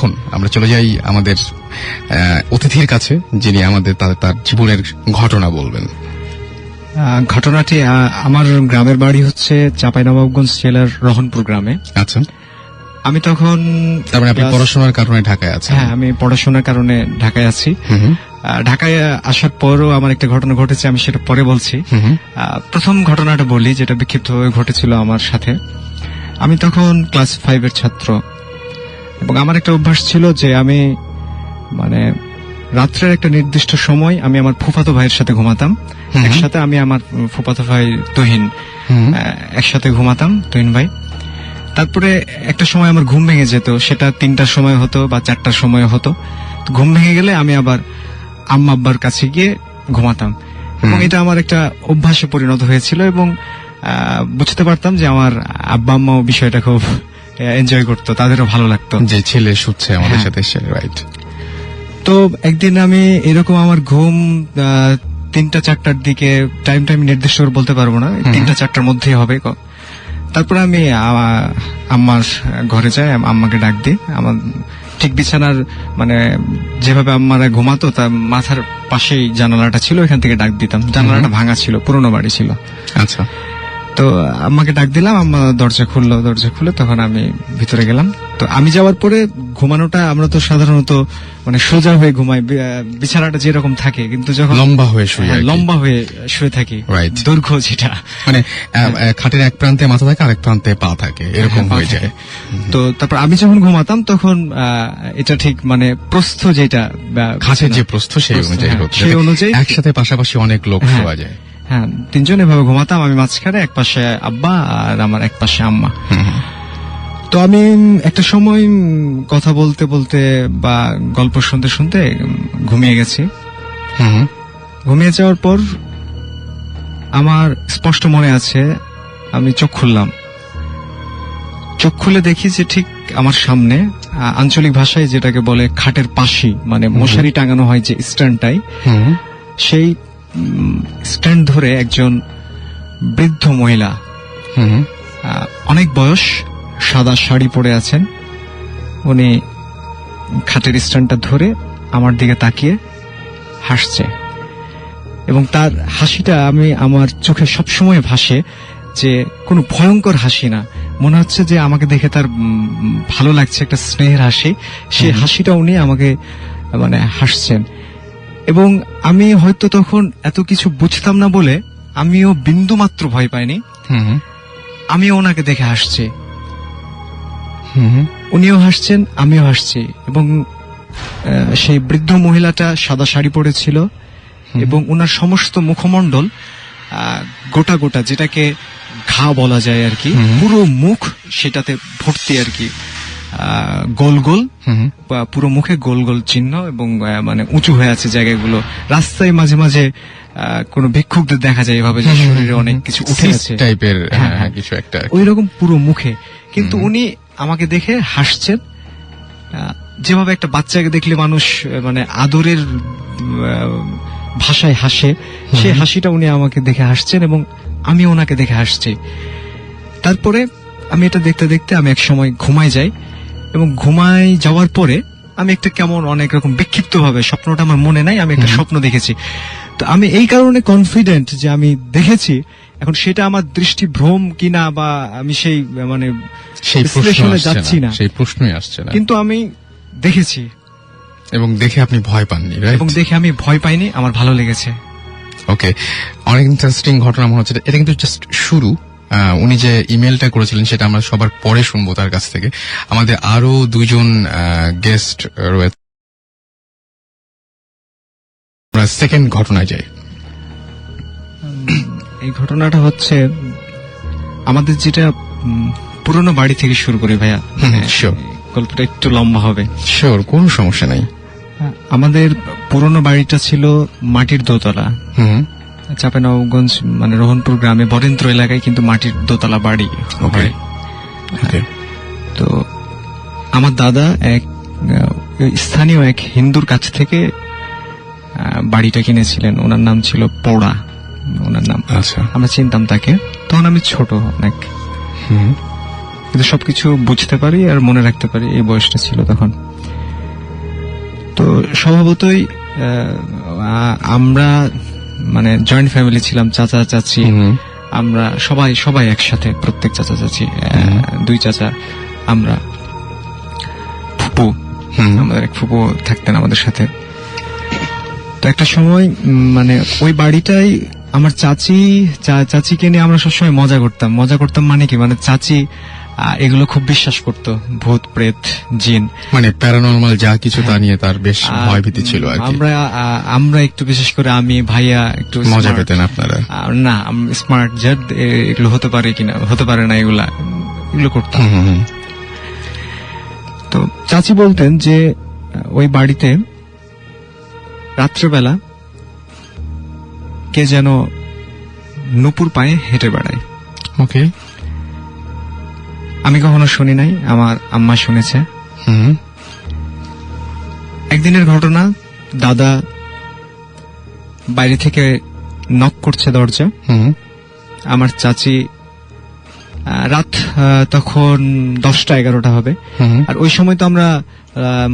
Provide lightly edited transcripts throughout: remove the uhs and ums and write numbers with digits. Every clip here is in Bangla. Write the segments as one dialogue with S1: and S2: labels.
S1: এখন আমরা চলে যাই আমাদের অতিথির কাছে, যিনি আমাদের তার জীবনের ঘটনা বলবেন।
S2: ঘটনাটি আমার গ্রামের বাড়ি হচ্ছে চাঁপাইনবাবগঞ্জ জেলার রহনপুর গ্রামে।
S1: আচ্ছা,
S2: আমি তখন
S1: তার মানে আপনি পড়াশোনার কারণে ঢাকায় আছেন?
S2: হ্যাঁ, আমি পড়াশোনার কারণে ঢাকায় আছি। ঢাকায় আসার পরও আমার একটা ঘটনা ঘটেছে, আমি সেটা পরে বলছি। প্রথম ঘটনাটা বলি, যেটা বিক্ষিপ্তভাবে ঘটেছিল আমার সাথে। আমি তখন ক্লাস 5-এর ছাত্র, এবং আমার একটা অভ্যাস ছিল যে আমি মানে রাত্রের একটা নির্দিষ্ট সময় আমি আমার ফুফাতো ভাইয়ের সাথে ঘুমাতাম। একসাথে আমি আমার ফুফাতো ভাই তুহিন একসাথে ঘুমাতাম, তুহিন ভাই। তারপরে একটা সময় আমার ঘুম ভেঙে যেত, সেটা 3টার সময় হতো বা 4টার সময় হতো। ঘুম ভেঙে গেলে আমি আবার আম্মা আব্বার কাছে গিয়ে ঘুমাতাম, এবং এটা আমার একটা অভ্যাসে পরিণত হয়েছিল। এবং বুঝতে পারতাম যে আমার আব্বা আম্মাও বিষয়টা খুব এনজয় করতো, তাদেরও ভালো লাগতো
S1: যে ছেলে শুচ্ছে আমাদের সাথে। রাইট।
S2: তো একদিন আমি এরকম আমার ঘুম 3টা-4টার দিকে, টাইম নির্দিষ্ট করে বলতে পারবো না, 3টা-4টার মধ্যেই হবে। তারপরে আমি আম্মার ঘরে যাই, আম্মাকে ডাক দিই। আমার ঠিক বিছানার মানে যেভাবে আম্মারা ঘুমাতো তার মাথার পাশেই জানালাটা ছিল, এখান থেকে ডাক দিতাম। জানালাটা ভাঙা ছিল, পুরোনো বাড়ি ছিল।
S1: আচ্ছা।
S2: তো আম্মাকে ডাক দিলাম, আম্মা দরজা খুললো, তখন আমি ভিতরে গেলাম। তো আমি যাওয়ার পরে ঘুমানোটা, আমরা তো সাধারণত মানে সোজা হয়ে ঘুমাই, বিছানাটা যেরকম থাকে, কিন্তু যখন লম্বা হয়ে শুয়ে থাকি, দৈর্ঘ্য যেটা মানে
S1: খাটের এক প্রান্তে মাথা থাকে, আরেক প্রান্তে পা থাকে, এরকম হয়ে যায়।
S2: তো তারপর আমি যখন ঘুমাতাম তখন এটা ঠিক মানে প্রস্থ, যেটা
S1: খাটের যে প্রস্থ সেই অনুযায়ী একসাথে পাশাপাশি অনেক লোক শোয়া যায়।
S2: হ্যাঁ, 3জন এভাবে ঘুমাতাম। আমি মাঝখানে, এক পাশে আব্বা আর আমার এক পাশে আম্মা। তো আমি একটা সময় কথা বলতে বলতে বা গল্প শুনতে শুনতে ঘুমিয়ে গেছি। ঘুমিয়ে যাওয়ার পর আমার স্পষ্ট মনে আছে, আমি চোখ খুললাম। চোখ খুলে দেখি যে ঠিক আমার সামনে, আঞ্চলিক ভাষায় যেটাকে বলে খাটের পাশি, মানে মশারি টাঙানো হয় যে স্ট্যান্ডটাই, সেই স্ট্যান্ড ধরে একজন বৃদ্ধ মহিলা, অনেক বয়স, সাদা শাড়ি পরে আছেন। উনি খাটের স্ট্যান্ডটা ধরে আমার দিকে তাকিয়ে হাসছে, এবং তার হাসিটা আমার চোখে সবসময় ভাসে, যে কোনো ভয়ঙ্কর হাসি না, মনে হচ্ছে যে আমাকে দেখে তার ভালো লাগছে, একটা স্নেহের হাসি। সেই হাসিটা উনি আমাকে মানে হাসছেন। এবং আমি হয়তো তখন এত কিছু বুঝতাম না বলে আমিও বিন্দু মাত্র ভয় পাইনি। আমিও ওনাকে দেখে হাসছি, উনিও হাসছেন, আমিও হাসছি। এবং সেই বৃদ্ধ মহিলাটা সাদা শাড়ি পরেছিল, এবং ওনার সমস্ত মুখমণ্ডল গোটা গোটা, যেটাকে ঘা বলা যায় আর কি, পুরো মুখ সেটাতে ভর্তি আর কি, গোল গোল, পুরো মুখে গোল গোল চিহ্ন, এবং মানে উঁচু হয়ে আছে জায়গাগুলো। রাস্তায় মাঝে মাঝে কোন ভিক্ষুকদের দেখা যায় এভাবে, যে শরীরে অনেক কিছু উঠে আছে
S1: টাইপের কিছু একটা,
S2: ওই রকম পুরো মুখে। কিন্তু উনি আমাকে দেখে হাসছেন, যেভাবে একটা বাচ্চাকে দেখলে মানুষ মানে আদরের ভাষায় হাসে, সেই হাসিটা উনি আমাকে দেখে হাসছেন, এবং আমি ওনাকে দেখে হাসছি। তারপরে আমি এটা দেখতে দেখতে আমি এক সময় ঘুমাই যাই, এবং ঘুমাই যাওয়ার পরে আমি একটা কেমন অনেক রকম বিক্ষিপ্ত ভাবে, স্বপ্নটা আমার মনে নাই, আমি একটা স্বপ্ন দেখেছি। তো আমি এই কারণে কনফিডেন্ট যে আমি দেখেছি। এখন সেটা আমার দৃষ্টিভ্রম কিনা, বা আমি সেই মানে
S1: সেই বিশ্লেষণে যাচ্ছি না, সেই প্রশ্নই আসছে না,
S2: কিন্তু আমি দেখেছি,
S1: এবং দেখে আপনি ভয় পাননি?
S2: এবং দেখে আমি ভয় পাইনি, আমার ভালো লেগেছে।
S1: ওকে, অনেক ইন্টারেস্টিং ঘটনা মনে হচ্ছে। এটা কিন্তু জাস্ট শুরু। উনি যে ইমেলটা করেছিলেন সেটা আমরা সবার পরে শুনবো তার কাছ থেকে। আমাদের আরো 2জন গেস্ট রয়েছে, আমরা সেকেন্ড ঘটনায় যাই।
S2: এই ঘটনাটা হচ্ছে আমাদের যেটা পুরনো বাড়ি থেকে শুরু করে ভাইয়া, গল্পটা একটু লম্বা হবে।
S1: শিওর, কোনো সমস্যা নাই।
S2: আমাদের পুরনো বাড়িটা ছিল মাটির দোতলা, চাঁপাইনবাবগঞ্জ মানে রোহনপুর গ্রামে বরেন্দ্র এলাকায়, কিন্তু মাটির দোতলা বাড়ি। তো আমার দাদা এক স্থানীয় এক হিন্দুর কাছ থেকে বাড়িটা কিনেছিলেন। ওনার নাম ছিল পোড়া, ওনার নাম। আমরা চিনতাম তাকে। তখন আমি ছোট অনেক, কিন্তু সবকিছু বুঝতে পারি আর মনে রাখতে পারি, এই বয়সটা ছিল তখন। তো স্বভাবতই আমরা মানে জয়েন্ট ফ্যামিলি ছিলাম, চাচা চাচি, আমরা সবাই একসাথে, প্রত্যেক চাচা চাচি, দুই চাচা, আমরা, ফুপু, আমাদের এক ফুপু থাকতেন আমাদের সাথে। তো একটা সময় মানে ওই বাড়িটাই আমার চাচিকে নিয়ে আমরা সবসময় মজা করতাম মানে কি, মানে চাচি এগুলো খুব বিশ্বাস করতো, ভূত প্রেত জিন,
S1: মানে প্যারানরমাল যা কিছু তা নিয়ে তার বেশ ভয়ভীতি ছিল আর কি।
S2: আমরা একটু বিশেষ করে আমি ভাইয়া একটু
S1: মজা পেতেন আপনারা?
S2: না, স্মার্ট জাত এগুলো হতে পারে কিনা, হতে পারে না, এগুলো করতাম। তো চাচি বলতেন যে ওই বাড়িতে রাত্রেবেলা কে যেন নুপুর পায়ে হেঁটে বেড়ায়।
S1: ওকে।
S2: আমি কখনো শুনি নাই, আমার আম্মা শুনেছে। একদিনের ঘটনা, দাদা বাইরে থেকে নক করছে দরজা। আমার চাচি রাত তখন 10টা-11টা হবে, আর ওই সময় তো আমরা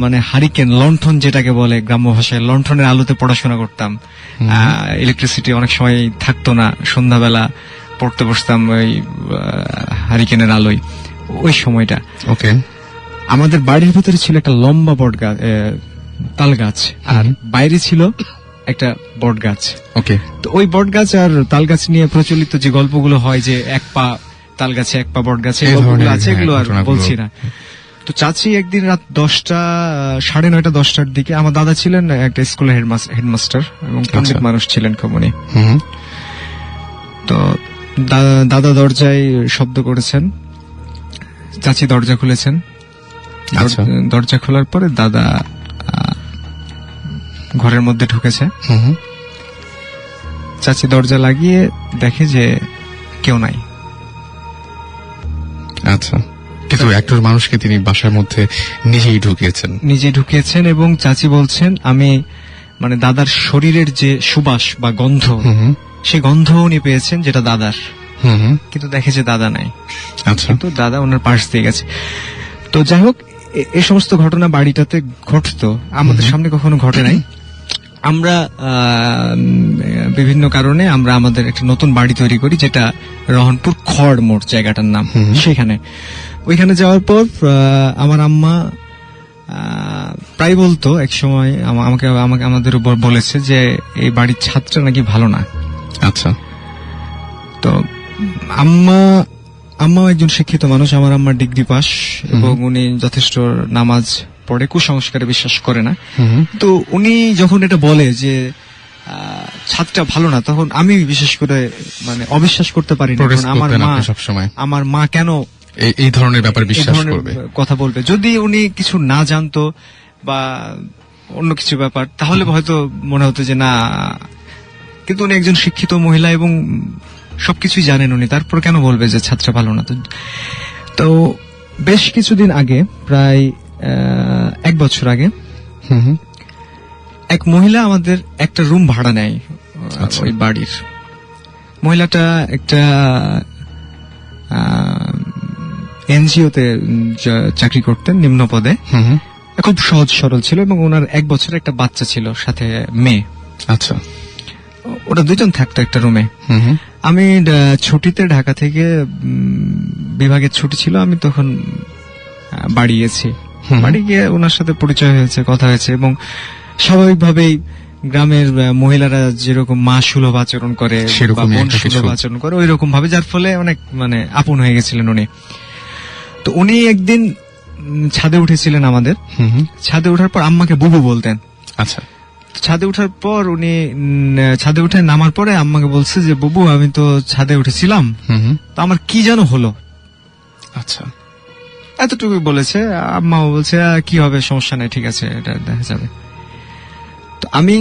S2: মানে হারিকেন, লণ্ঠন যেটাকে বলে গ্রাম্য ভাষায়, লণ্ঠনের আলোতে পড়াশোনা করতাম। ইলেকট্রিসিটি অনেক সময় থাকতো না, সন্ধ্যাবেলা পড়তে বসতাম ওই হারিকেনের আলোয়। ওই সময়টা
S1: ওকে।
S2: আমাদের বাড়ির ভিতরে ছিল একটা লম্বা বট গাছ, তাল গাছ, আর বাইরে ছিল একটা বট গাছ।
S1: ওকে।
S2: তো ওই বট গাছ আর তাল গাছ নিয়ে প্রচলিত যে গল্পগুলো হয়, যে এক পা তাল গাছে এক পা বট গাছে, গল্পগুলো আছে, এগুলো আর বলছি না। তো চাচি একদিন রাত 10টা, 9:30, 10টার দিকে, আমার দাদা ছিলেন একটা স্কুলের হেডমাস্টার এবং পণ্ডিত মানুষ ছিলেন খুব উনি। তো দাদা দরজায় শব্দ করেছেন, চাচি দরজা খুলেছেন। দরজা খোলার পরে দাদা ঘরের মধ্যে ঢুকেছে। চাচি দরজা লাগিয়ে দেখে যে কেউ নাই।
S1: আচ্ছা, কিন্তু একজন মানুষকে তিনি বাসার মধ্যে নিজে ঢুকিয়েছেন
S2: এবং চাচি বলছেন, আমি মানে দাদার শরীরের যে সুবাস বা গন্ধ, সে গন্ধ উনি পেয়েছেন যেটা দাদার, কিন্তু দেখে যে দাদা নাই।
S1: আচ্ছা,
S2: কিন্তু দাদা ওনার পাশ দিয়ে গেছে। তো যাই হোক, এই সমস্ত ঘটনা বাড়িটাতে ঘটতো, আমাদের সামনে কখনো ঘটে নাই। আমরা বিভিন্ন কারণে আমরা আমাদের একটা নতুন বাড়ি তৈরি করি, যেটা রহনপুর খড় মোড় জায়গাটার নাম। ওইখানে যাওয়ার পর আমার আম্মা প্রায় বলতো, এক সময় আমাদের বলেছে যে এই বাড়ির ছাদটা নাকি ভালো না।
S1: আচ্ছা।
S2: তো আম্মা একজন শিক্ষিত মানুষ, আমার আম্মা ডিগ্রি পাস, এবং উনি যথেষ্ট নামাজ পড়ে, কুসংস্কারে বিশ্বাস করে না। তো উনি যখন এটা বলে যে ছাদটা ভালো না, তখন আমি বিশেষ করে মানে অবিশ্বাস করতে পারি না। আমার মা কেন
S1: এই ধরনের ব্যাপার বিশ্বাস করবে,
S2: কথা বলবে? যদি উনি কিছু না জানতো বা অন্য কিছু ব্যাপার, তাহলে হয়তো মনে হতো যে না, কিন্তু উনি একজন শিক্ষিত মহিলা এবং সবকিছুই জানেন উনি, তারপর কেন বলবে যে ছাদটা ভালো না? তো বেশ কিছুদিন আগে, প্রায় 1 বছর আগে, এক মহিলা আমাদের একটা রুম ভাড়া নেয় ওই বাড়ির। মহিলাটা একটা এনজিওতে চাকরি করতেন, নিম্ন পদে, খুব সহজ সরল ছিল, এবং ওনার 1 বছরের একটা বাচ্চা ছিল, সাথে মেয়ে।
S1: আচ্ছা।
S2: ওরা দুজন থাকতো একটা রুমে। আমি ছুটিতে, ঢাকা থেকে বিভাগের ছুটি ছিল, আমি তখন বাড়ি গেছি। বাড়ি গিয়ে ওনার সাথে পরিচয় হয়েছে, কথা হয়েছে, এবং স্বাভাবিকভাবেই গ্রামের মহিলারা যেরকম মা সুলভ আচরণ করে, বোন সুলভ আচরণ করে, ওই রকম ভাবে, যার ফলে অনেক মানে আপন হয়ে গেছিলেন উনি। তো উনি একদিন ছাদে উঠেছিলেন আমাদের। ছাদে ওঠার পর আম্মাকে বুবু বলতেন।
S1: আচ্ছা।
S2: ছাদে ওঠার পর উনি ছাদে উঠে নামার পরে আম্মাকে বলছে যে, বুবু, আমি তো ছাদে উঠেছিলাম, তো আমার কি যেন হলো।
S1: আচ্ছা,
S2: এতটুকু বলেছে। আম্মা বলছে, কি হবে, সমস্যা নাই, ঠিক আছে, এটা দেখা যাবে। তো আমি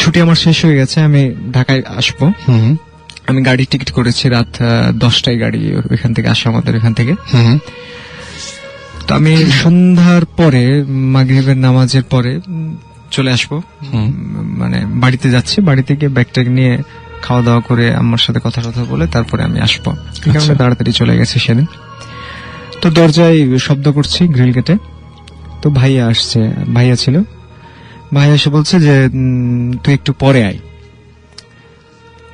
S2: ছুটি আমার শেষ হয়ে গেছে, আমি ঢাকায় আসবো। আমি গাড়ির টিকিট করেছি, রাত 10টায় গাড়ি ওইখান থেকে আসে, আমাদের এখান থেকে। তো আমি সন্ধ্যার পরে, মাগরিবের নামাজের পরে চলে আসবো, মানে বাড়িতে যাচ্ছি। বাড়িতে গিয়ে ব্যাগটা নিয়ে খাওয়া দাওয়া করে আম্মার সাথে কথা বলে তারপরে আমি আসবো। ঠিক আছে, তাড়াতাড়ি চলে গেছে সেদিন। তো দরজায় শব্দ করছি, গ্রিল কেটে। তো ভাইয়া আসছে, ভাইয়া ছিল। ভাইয়া এসে বলছে যে তুই একটু পরে আয়।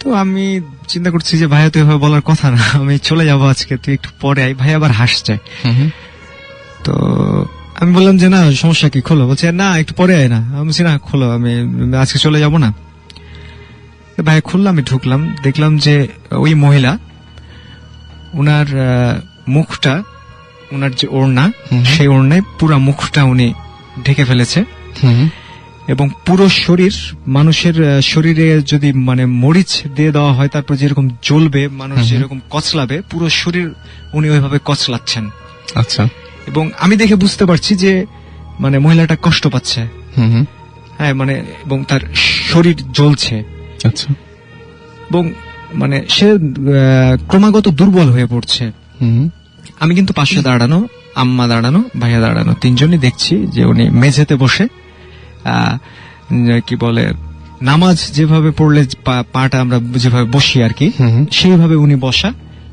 S2: তো আমি চিন্তা করছি যে ভাইয়া তো এভাবে বলার কথা না, আমি চলে যাবো আজকে, তুই একটু পরে আয়। ভাইয়া আবার হাসছে। তো আমি বললাম যে না সমস্যা কি, খোলো। বলছে না একটু পরে আয় না। আমি বলছি না খোলো, আমি আজকে চলে যাব না। তো ভাইয়া খুললাম, আমি ঢুকলাম, দেখলাম যে ওই মহিলা, উনার মুখটা, উনার যে ওড়না, সেই ওড়নায় পুরা মুখটা উনি ঢেকে ফেলেছে এবং পুরো শরীর, মানুষের শরীরে যদি মানে মরিচ দিয়ে দেওয়া হয় তারপর যেরকম জ্বলবে, মানুষ যেরকম কচলাবে, পুরো শরীর উনি ওইভাবে কচলাচ্ছেন।
S1: আচ্ছা।
S2: এবং আমি দেখে বুঝতে পারছি যে মানে মহিলাটা কষ্ট পাচ্ছে। হ্যাঁ মানে, এবং তার শরীর জ্বলছে।
S1: আচ্ছা।
S2: এবং মানে সে ক্রমাগত দুর্বল হয়ে পড়ছে। আমি কিন্তু পাশে দাঁড়ানো, আম্মা দাঁড়ানো, ভাইয়া দাঁড়ানো, তিনজনই দেখছি যে উনি মেঝেতে বসে কি বলে নামাজ যেভাবে পড়লে পাটা আমরা যেভাবে বসি আর কি, সেইভাবে উনি বসা,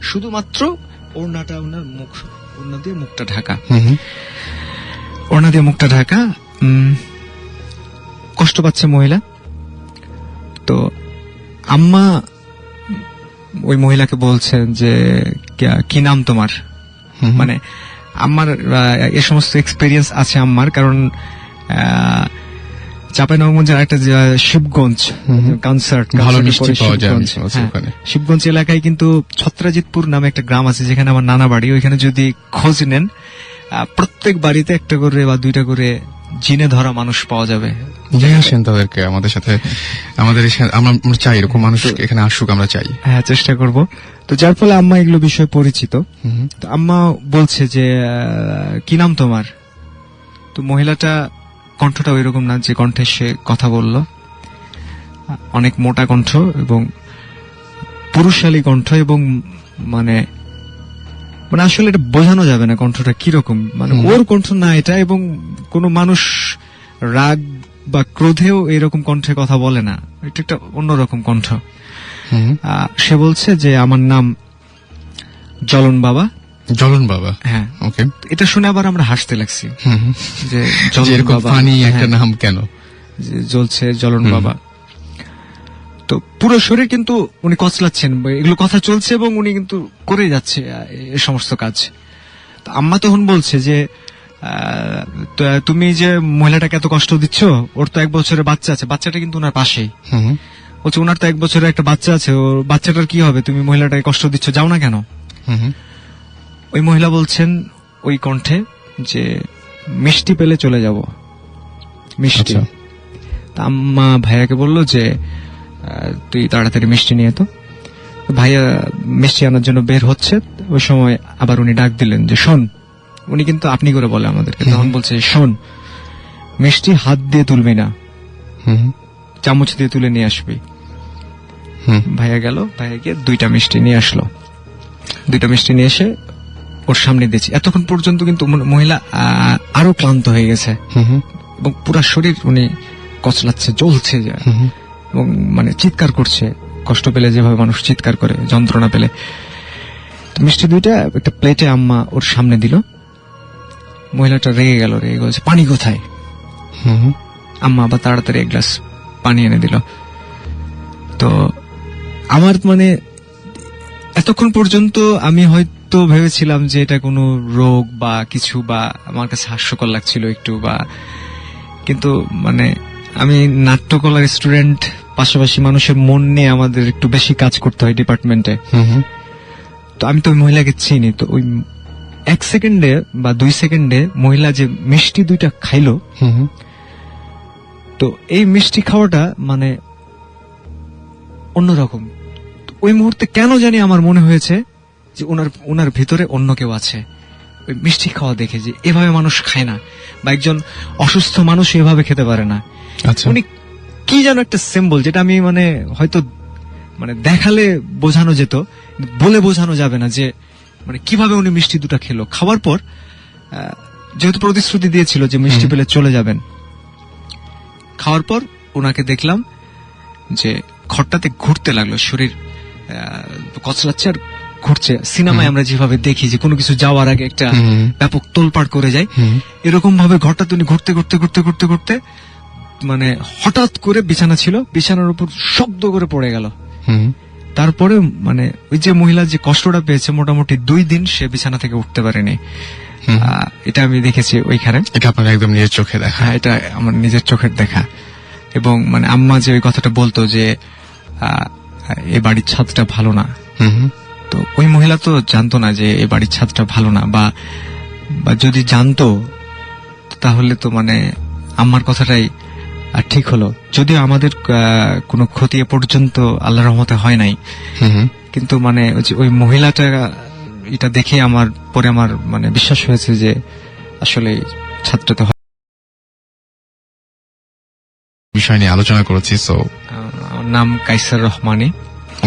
S2: শুধুমাত্র ওড়নাটা ওনার মুখ, ওড়না দিয়ে মুখটা ঢাকা, ওড়না দিয়ে মুখটা ঢাকা। কষ্ট পাচ্ছে মহিলা। তো আম্মা ওই মহিলাকে বলছেন যে কি নাম তোমার? মানে আমার এ সমস্ত এক্সপেরিয়েন্স আছে আম্মার, কারণ চাঁপাইনবাবগঞ্জের একটা শিবগঞ্জ কনসার্ট, শিবগঞ্জ এলাকায় কিন্তু ছত্রাজিতপুর নামে একটা গ্রাম আছে যেখানে আমার নানা বাড়ি। ওইখানে যদি খোঁজ নেন প্রত্যেক বাড়িতে একটা করে বা দুইটা করে জিনে ধরা মানুষ পাওয়া যাবে।
S1: আসেন তাদেরকে আমাদের সাথে, আমরা চাই এরকম মানুষ এখানে আসুক, আমরা চাই।
S2: হ্যাঁ, চেষ্টা করব। তো যার ফলে আম্মা এগুলো বিষয়ে পরিচিত। তো আম্মা বলছে যে কি নাম তোমার? তো মহিলাটা কণ্ঠটা ওই রকম না যে কণ্ঠে সে কথা বলল, অনেক মোটা কণ্ঠ এবং পুরুষালী কণ্ঠ, এবং মানে মানে আসলে এটা বোঝানো যাবে না কণ্ঠটা কিরকম, মানে ওর কণ্ঠ না এটা। এবং কোন মানুষ রাগ বা ক্রোধেও এরকম কণ্ঠে কথা বলে না, এটা একটা অন্যরকম কণ্ঠ। সে বলছে যে আমার নাম জলন বাবা।
S1: জলন বাবা?
S2: হ্যাঁ।
S1: ওকে।
S2: এটা শুনে আবার আমরা হাসতে লাগছি যে
S1: এরকম ফানি একটা নাম কেন
S2: জ্বলছে জলন বাবা। তো পুরো শরীর কিন্তু উনি কচলাচ্ছেন, এগুলো কথা চলছে এবং উনি কিন্তু করে যাচ্ছে এই সমস্ত কাজ। তো আম্মা তখন বলছে যে তুমি যে মহিলাটাকে এত কষ্ট দিচ্ছ, ওর তো 1 বছরের বাচ্চা আছে, বাচ্চাটা কিন্তু ওনার পাশেই। বলছে ওনার তো 1 বছরের একটা বাচ্চা আছে, ওর বাচ্চাটার কি হবে, তুমি মহিলাটাকে কষ্ট দিচ্ছ, যাও না কেন? ওই মহিলা বলছেন ওই কণ্ঠে যে মিষ্টি পেলে চলে যাব, মিষ্টি। আম্মা ভাইয়াকে বললো যে তুই তাড়াতাড়ি মিষ্টি নিয়ে তো। ভাইয়া মিষ্টি আনার জন্য বের হচ্ছে, ওই সময় আবার উনি ডাক দিলেন যে শোন। উনি কিন্তু আপনি করে বলে আমাদেরকে, তখন বলছে শোন, মিষ্টি হাত দিয়ে তুলবি না, চামচ দিয়ে তুলে নিয়ে আসবি। ভাইয়া গেল, ভাইয়া গিয়ে 2টা মিষ্টি নিয়ে আসলো। 2টা মিষ্টি নিয়ে এসে ওর সামনে দিয়েছি। এতক্ষণ পর্যন্ত কিন্তু মহিলা আরো ক্লান্ত হয়ে গেছে এবং পুরা শরীর উনি কচলাচ্ছে, জ্বলছে এবং মানে চিৎকার করছে, কষ্ট পেলে যেভাবে মানুষ চিৎকার করে যন্ত্রণা পেলে। মিষ্টি 2টা একটা প্লেটে আম্মা ওর সামনে দিল। মহিলাটা রেগে গেল, রেগে বলছে পানি কোথায়? আম্মা আবার তাড়াতাড়ি 1 গ্লাস পানি এনে দিল। তো আমার মানে এতক্ষণ পর্যন্ত আমি হয়তো ভেবেছিলাম যে এটা কোনো রোগ বা কিছু, বা আমার কাছে হাস্যকর লাগছিল একটু, বা কিন্তু মানে আমি নাট্যকলার স্টুডেন্ট, পাশাপাশি মানুষের মন নিয়ে আমাদের একটু বেশি কাজ করতে হয় ডিপার্টমেন্টে। তো আমি তো ওই মহিলাকে চিনি। তো ওই 1 সেকেন্ডে বা 2 সেকেন্ডে মহিলা যে মিষ্টি 2টা খাইলো, তো এই মিষ্টি খাওয়াটা মানে অন্যরকম। ওই মুহূর্তে কেন জানি আমার মনে হয়েছে যে ওনার ভিতরে অন্য কেউ আছে। ওই মিষ্টি খাওয়া দেখে যে এভাবে মানুষ খায় না, বা একজন অসুস্থ মানুষ এভাবে খেতে পারে না। উনি কি যেন একটা সিম্বল, যেটা আমি মানে হয়তো মানে দেখালে বোঝানো যেত, বলে বোঝানো যাবে না যে মানে কিভাবে উনি মিষ্টি 2টা খেলো। খাওয়ার পর যেহেতু প্রতিশ্রুতি দিয়েছিল যে মিষ্টি পেলে চলে যাবেন, খাওয়ার পর ওনাকে দেখলাম যে ঘরটাতে ঘুরতে লাগলো, শরীর কচলাচ্ছে আর ঘুরছে। সিনেমায় আমরা যেভাবে দেখি যে কোনো কিছু যাওয়ার আগে একটা ব্যাপক তোলপাড় করে যায়, এরকম ভাবে ঘরটা তিনি ঘুরতে ঘুরতে ঘুরতে ঘুরতে ঘুরতে মানে হঠাৎ করে বিছানা ছিল, বিছানার উপর শব্দ করে পড়ে গেল।
S1: হুম
S2: তারপরে মানে ওই যে মহিলা যে কষ্টটা পেয়েছে, মোটামুটি 2 দিন সে বিছানা থেকে উঠতে পারেনি।
S1: হুম।
S2: এটা আমি দেখেছি ওইখানে।
S1: এটা আপনার একদম নিজের চোখে দেখা?
S2: হ্যাঁ, এটা আমার নিজের চোখের দেখা। এবং মানে আম্মা যে ওই কথাটা বলতো যে এই বাড়ির ছাদটা ভালো না,
S1: হুম হুম।
S2: তো ওই মহিলা তো জানতো না যে এই বাড়ির ছাদটা ভালো না, বা যদি জানতো তাহলে তো মানে আম্মার কথাটাই ঠিক হলো। যদিও আমাদের কোনো ক্ষতি এ পর্যন্ত আল্লাহর রহমতে হয় নাই,
S1: হুম হুম।
S2: কিন্তু মানে ওই মহিলাটা এটা দেখে আমার পরে আমার মানে বিশ্বাস হয়েছে যে আসলে ছাদটাতে
S1: বিষয় নিয়ে আলোচনা করেছি। সো
S2: আমার নাম কাইসার রহমানী।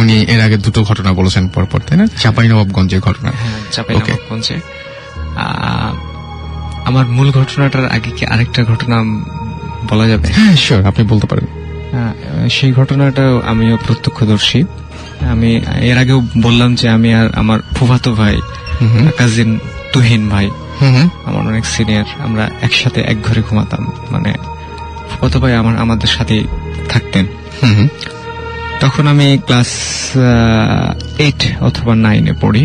S1: উনি এর আগে 2টো ঘটনা বলেছেন পরপর, তাই না? চাঁপাইনবাবগঞ্জের ঘটনা।
S2: হ্যাঁ, চাঁপাইনবাবগঞ্জে। আমার মূল ঘটনাটার আগে কি আরেকটা ঘটনা বলা যাবে?
S1: হ্যাঁ শিওর, আপনি বলতে পারেন।
S2: সেই ঘটনাটাও আমিও প্রত্যক্ষদর্শী। আমি এর আগেও বললাম যে আমি আর আমার ফুফাতো ভাই, কাজিন তুহিন ভাই, আমার অনেক সিনিয়র, আমরা একসাথে এক ঘরে ঘুমাতাম। মানে ফুফাতো ভাই আমাদের সাথে থাকতেন। তখন আমি ক্লাস 8 অথবা 9 পড়ি।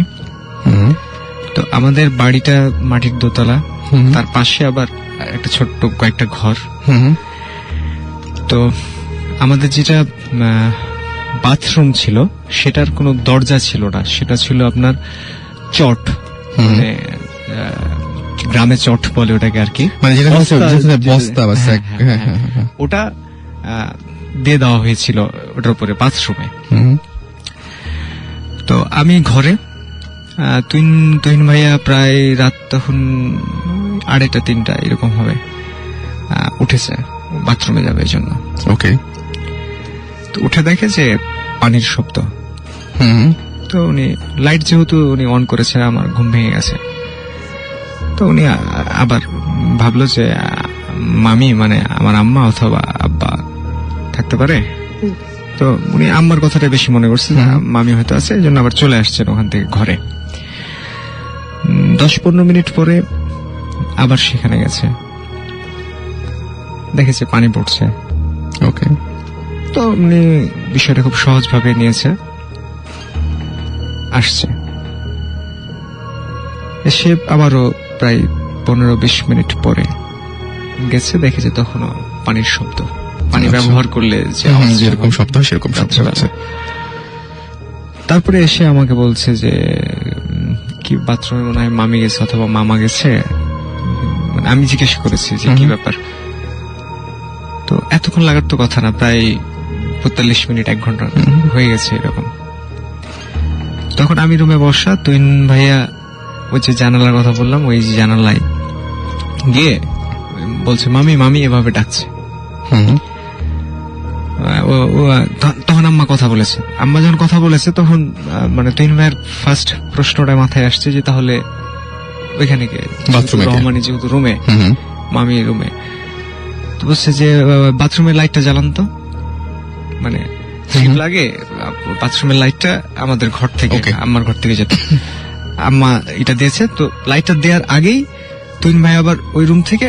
S2: তো আমাদের বাড়িটা মাটির দোতলা, তার পাশে আবার একটা ছোট্ট কয়েকটা ঘর। তো আমাদের যেটা বাথরুম ছিল সেটার কোনো দরজা ছিল না, সেটা ছিল আপনার চট, মানে গ্রামে চট বলে ওটাকে আর কি,
S1: মানে বস্তা।
S2: ওটা দিয়ে দেওয়া হয়েছিল ওটার উপরে বাথরুমে। তো আমি ঘরে, তুইন ভাইয়া প্রায় রাত তখন 2:30-3টা এরকম হবে, উঠেছে বাথরুমে যাবে এই জন্য।
S1: ওকে।
S2: তো উঠে দেখে যে পানির শব্দ। তো উনি লাইট যেহেতু উনি অন করেছে, আমার ঘুম ভেঙে গেছে। তো উনি আবার ভাবলো যে মামি মানে আমার আম্মা অথবা আব্বা থাকতে পারে। তো উনি আম্মার কথাটা বেশি মনে করছে, মামি হয়তো আছে, এই জন্য আবার চলে আসছেন ওখান থেকে ঘরে। 10-15 মিনিট পরে আবার সেখানে গেছে, দেখেছে পানি পড়ছে।
S1: ওকে।
S2: তো উনি বিষয়টা খুব সহজভাবে নিয়েছে, আসছে। এসে আবারও প্রায় 15-20 মিনিট পরে গেছে, দেখেছে তখনও পানির শব্দ। পানি ব্যবহার করলে
S1: যেরকম শব্দ সেরকম শব্দ হচ্ছে।
S2: তারপরে এসে আমাকে বলছে যে কি বাথরুমে মনে হয় মামি গেছে অথবা মামা গেছে। মানে আমি জিজ্ঞেস করেছি যে কি ব্যাপার। তো এতক্ষণ লাগার তো কথা না, প্রায় 45 মিনিট 1 ঘন্টা হয়ে গেছে এরকম। তখন আমি রুমে বসা, তুইন ভাইয়া ওই যে জানালার কথা বললাম, ওই জানালায় গিয়ে বলছে মামি মামি এভাবে ডাকছে। তখন আম্মা কথা বলেছে। আম্মা যখন কথা বলেছে তখন মানে তুইন ভাইয়ের ফার্স্ট প্রশ্নটা মাথায় আসছে যে তাহলে ওইখানে কে, রহমানি যেহেতু রুমে, মামি রুমে, তো বলছে যে বাথরুমের লাইটটা জ্বালান তো। মানে লাগে বাথরুমের লাইটটা আমাদের ঘর থেকে, আম্মার ঘর থেকে যেত। আম্মা এটা দিয়েছে। তো লাইটটা দেওয়ার আগেই তুইন ভাই আবার ওই রুম থেকে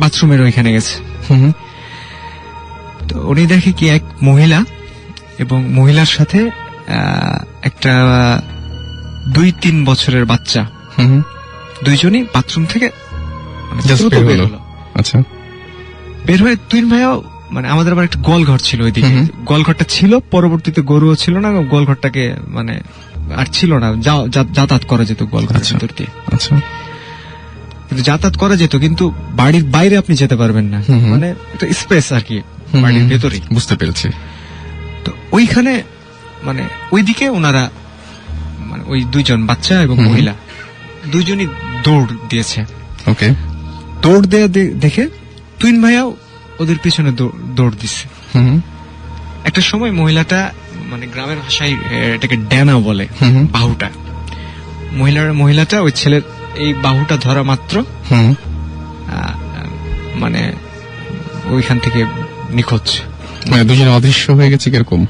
S2: বাথরুমের ওইখানে গেছে। তো উনি দেখে কি এক মহিলা এবং মহিলার সাথে একটা 2-3 বছরের বাচ্চা, দুইজনই বাথরুম থেকে বের হলো।
S1: আচ্ছা।
S2: বের হয়ে তুইন ভাইও মানে আমাদের আবার একটা গোয়ালঘর ছিল ওইদিকে, গোয়ালঘরটা ছিল, পরবর্তীতে গরুও ছিল না, গোয়ালঘরটাকে মানে আর ছিল না, যাতায়াত করা যেত গোয়ালঘরের ভিতর দিয়ে।
S1: আচ্ছা।
S2: কিন্তু যাতায়াত করা যেত, কিন্তু বাড়ির বাইরে আপনি যেতে পারবেন না, মানে একটা স্পেস আর কি বাড়ির ভেতরে।
S1: বুঝতে পেরেছি।
S2: তো ওইখানে মানে ওইদিকে ওনারা মানে ওই 2জন বাচ্চা এবং মহিলা দুইজনই দৌড় দিয়েছে।
S1: ওকে।
S2: দৌড় দেয়া দেখে তুইন ভাইয়াও ওদের পিছনে দৌড় দিচ্ছে। একটা সময় মহিলাটা মানে গ্রামের ভাষায় এটাকে ড্যানা বলে, বাহুটা, মহিলাটা ওই ছেলের এই বাহুটা ধরা মাত্র মানে ওইখান থেকে নিখোঁজ।
S1: মানে দুজন অদৃশ্য হয়ে গেছে। কিরকম?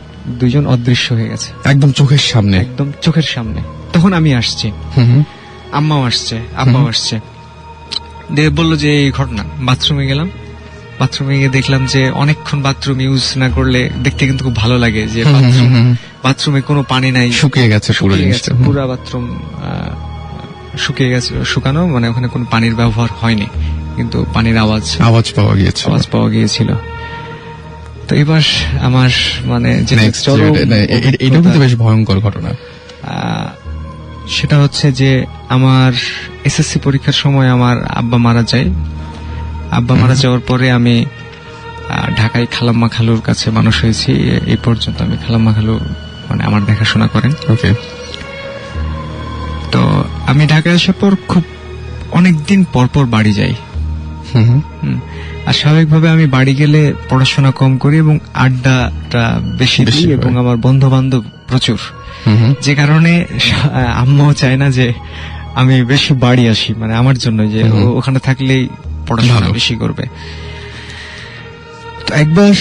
S2: 2জন অদৃশ্য হয়ে গেছে
S1: একদম চোখের সামনে।
S2: একদম চোখের সামনে। তখন আমি আসছি, আম্মাও আসছে, আব্বাও আসছে, দিয়ে বললো যে এই ঘটনা। বাথরুমে গেলাম, বাথরুমে গিয়ে দেখলাম যে অনেকক্ষণ বাথরুম ইউজ না করলে দেখতে কিন্তু খুব ভালো লাগে যে বাথরুমে কোনো পানি নাই,
S1: শুকিয়ে গেছে পুরো জিনিসটা।
S2: পুরো বাথরুম শুকিয়ে গেছে, শুকানো মানে ওখানে কোনো পানির ব্যবহার হয়নি, কিন্তু পানির আওয়াজ পাওয়া গিয়েছিল। তো এবার আমার মানে
S1: এটা কিন্তু বেশ ভয়ঙ্কর ঘটনা।
S2: সেটা হচ্ছে যে আমার এসএসসি পরীক্ষার সময় আমার আব্বা মারা যায়। আব্বা মারা যাওয়ার পরে আমি ঢাকায় খালাম্মা খালুর কাছে মানুষ হয়েছি। এই পর্যন্ত আমি খালাম্মা খালু মানে আমার দেখাশোনা করেন।
S1: ওকে।
S2: তো আমি ঢাকায় আসার পর খুব অনেকদিন পর পর বাড়ি যাই। আর স্বাভাবিকভাবে আমি বাড়ি গেলে পড়াশোনা কম করি এবং আড্ডাটা বেশি দিই এবং আমার বন্ধু বান্ধব প্রচুর, যে কারণে আম্মাও চায় না যে আমি বেশি বাড়ি আসি, মানে আমার জন্য যে ওখানে থাকলেই পড়াশোনা বেশি করবে। তো একবার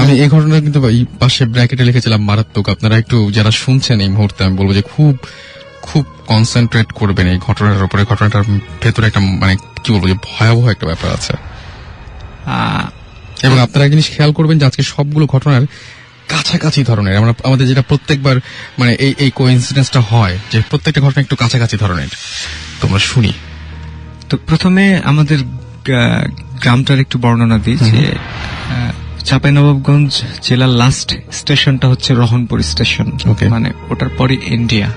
S1: আমি এই ঘটনা কিন্তু এই পাশে ব্র্যাকেটে লিখেছিলাম মারাত্মক। আপনারা একটু যারা শুনছেন এই মুহূর্তে আমি বলবো যে খুব খুব কনসেন্ট্রেট করবেন এই ঘটনাটার উপরে। ঘটনাটার ভেতরে একটা মানে কি বলবো যে ভয়াবহ একটা ব্যাপার আছে। এবং আপনারা এক জিনিস খেয়াল করবেন যে আজকে সবগুলো ঘটনার কাছাকাছি ধরনের, আমাদের যেটা প্রত্যেকবার মানে এই কোইন্সিডেন্সটা হয় যে প্রত্যেকটা ঘটনা একটু কাছাকাছি ধরনের। তোমরা শুনি।
S2: তো প্রথমে আমাদের গ্রামটার একটু বর্ণনা দিই যে চাঁপাইনবাবগঞ্জ জেলার লাস্ট স্টেশনটা হচ্ছে রহনপুর স্টেশন, মানে ওটার পরে ইন্ডিয়া।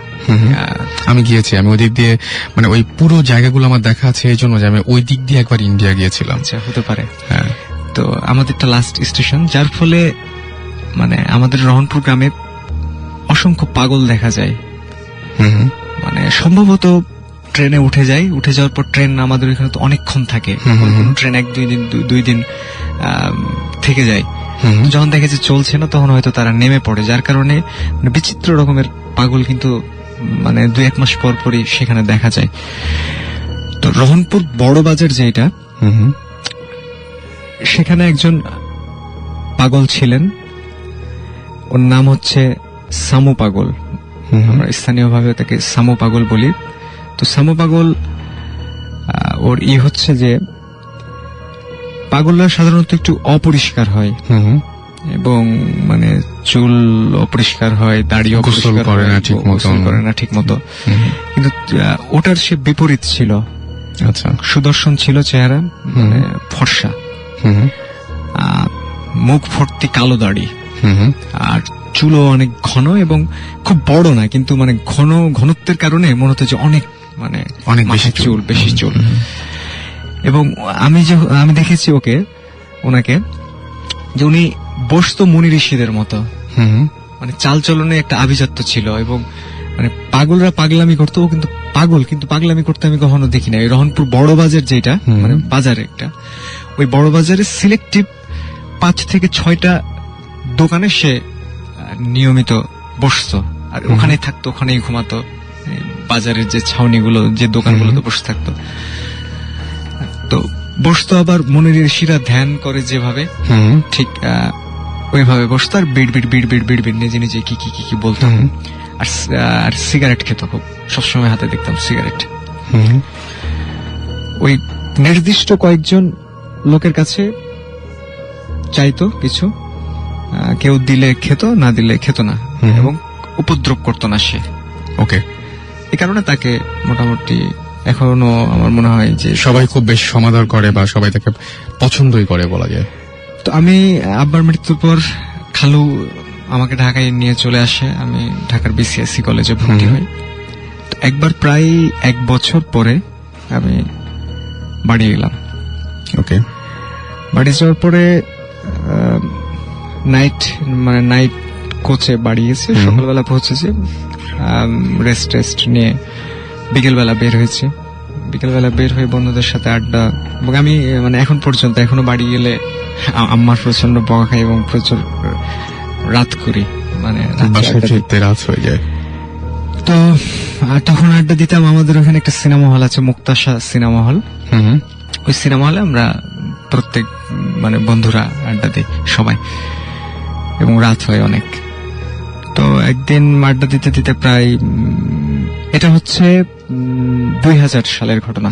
S1: আমি গিয়েছি, আমি ওই দিক দিয়ে মানে ওই পুরো জায়গাগুলো আমার দেখা আছে, এই জন্য যে আমি ওই দিক দিয়ে একবার ইন্ডিয়া গিয়েছিলাম।
S2: আচ্ছা, হতে পারে। হ্যাঁ, তো আমাদেরটা লাস্ট স্টেশন, যার ফলে মানে আমাদের রহনপুর গ্রামে অসংখ্য পাগল দেখা যায়। মানে সম্ভবত ট্রেনে উঠে যাওয়ার পর ট্রেন আমাদের এখানে তো অনেকক্ষণ থাকে, ট্রেন দুই দিন থেকে যায়। যখন দেখে যে চলছে না তখন হয়তো তারা নেমে পড়ে, যার কারণে মানে বিচিত্র রকমের পাগল কিন্তু মানে 2-1 মাস পর পরই সেখানে দেখা যায়। তো রহনপুর বড় বাজার যেটা, সেখানে একজন পাগল ছিলেন, ওর নাম হচ্ছে সামু পাগল। আমরা স্থানীয়ভাবে তাকে সামু পাগল বলি। তো সামু পাগল ওর হচ্ছে যে পাগলরা সাধারণত একটু অপরিষ্কার হয় এবং মানে চুল অপরিষ্কার হয়, দাড়ি অপরিষ্কার করে না ঠিক মতো। কিন্তু ওটার সে বিপরীত ছিল।
S1: আচ্ছা,
S2: সুদর্শন ছিল চেহারা, মানে ফর্সা, মুখ ভর্তি কালো দাড়ি, আর চুলও অনেক ঘন এবং খুব বড় না, কিন্তু মানে ঘনত্বের কারণে মনে হতো যে অনেক বেশি চুল। এবং আমি দেখেছি ওনাকে যে উনি বসতো মুনি ঋষিদের মতো, মানে চাল চলনে একটা আভিজাত্য ছিল। এবং মানে পাগলরা পাগলামি করতো, ও কিন্তু পাগল, কিন্তু পাগলামি করতে আমি কখনো দেখি না। এই রহনপুর বড় বাজার যেটা, মানে বাজার একটা, ওই বড় বাজারে সিলেক্টিভ 5 থেকে 6টা দোকানে সে নিয়মিত বসতো, আর ওখানেই থাকতো, ওখানেই ঘুমাতো। বাজারের যে ছাউনিগুলো, যে দোকানগুলোতে বসে থাকতো, তো বসতো। আবার মুনি ঋষিরা ধ্যান করে যেভাবে, ঠিক ওইভাবে বসতো, আর বিড় বিড় নিজে নিজে কি বলতো। আর সিগারেট খেত খুব, সবসময় হাতে দেখতাম সিগারেট। ওই নির্দিষ্ট কয়েকজন লোকের কাছে চাইতো কিছু, কেউ দিলে খেত, না দিলে খেত না, এবং উপদ্রব করতো না সে।
S1: ওকে,
S2: এই কারণে তাকে মোটামুটি এখনো আমার মনে হয় যে
S1: সবাই খুব বেশি সমাদর করে বা সবাই তাকে পছন্দই করে বলা যায়।
S2: তো আমি আব্বার মৃত্যুর পর খালু আমাকে ঢাকায় নিয়ে চলে আসে, আমি ঢাকার বিসিএসসি কলেজে ভর্তি হই। একবার প্রায় 1 বছর পরে আমি বাড়ি গেলাম।
S1: ওকে,
S2: বাড়ি যাওয়ার পরে নাইট কোচে বাড়ি গেছে, সকালবেলা পৌঁছেছে, রেস্ট নিয়ে বিকেলবেলা বের হয়েছে। বিকেলবেলা বের হয়ে বন্ধুদের সাথে আড্ডা, এবং আমি মানে এখন পর্যন্ত এখনো বাড়ি গেলে আম্মার প্রচন্ড বকা খাই এবং প্রচুর রাত করি, মানে
S1: রাত হয়ে যায়।
S2: তো তখন আড্ডা দিতাম। আমাদের ওখানে একটা সিনেমা হল আছে, মুক্তাশা সিনেমা হল। ওই সিনেমা হলে আমরা প্রত্যেক মানে বন্ধুরা আড্ডা দিই সবাই, এবং রাত হয় অনেক। তো একদিন আড্ডা দিতে দিতে প্রায়, এটা হচ্ছে 2000 সালের ঘটনা।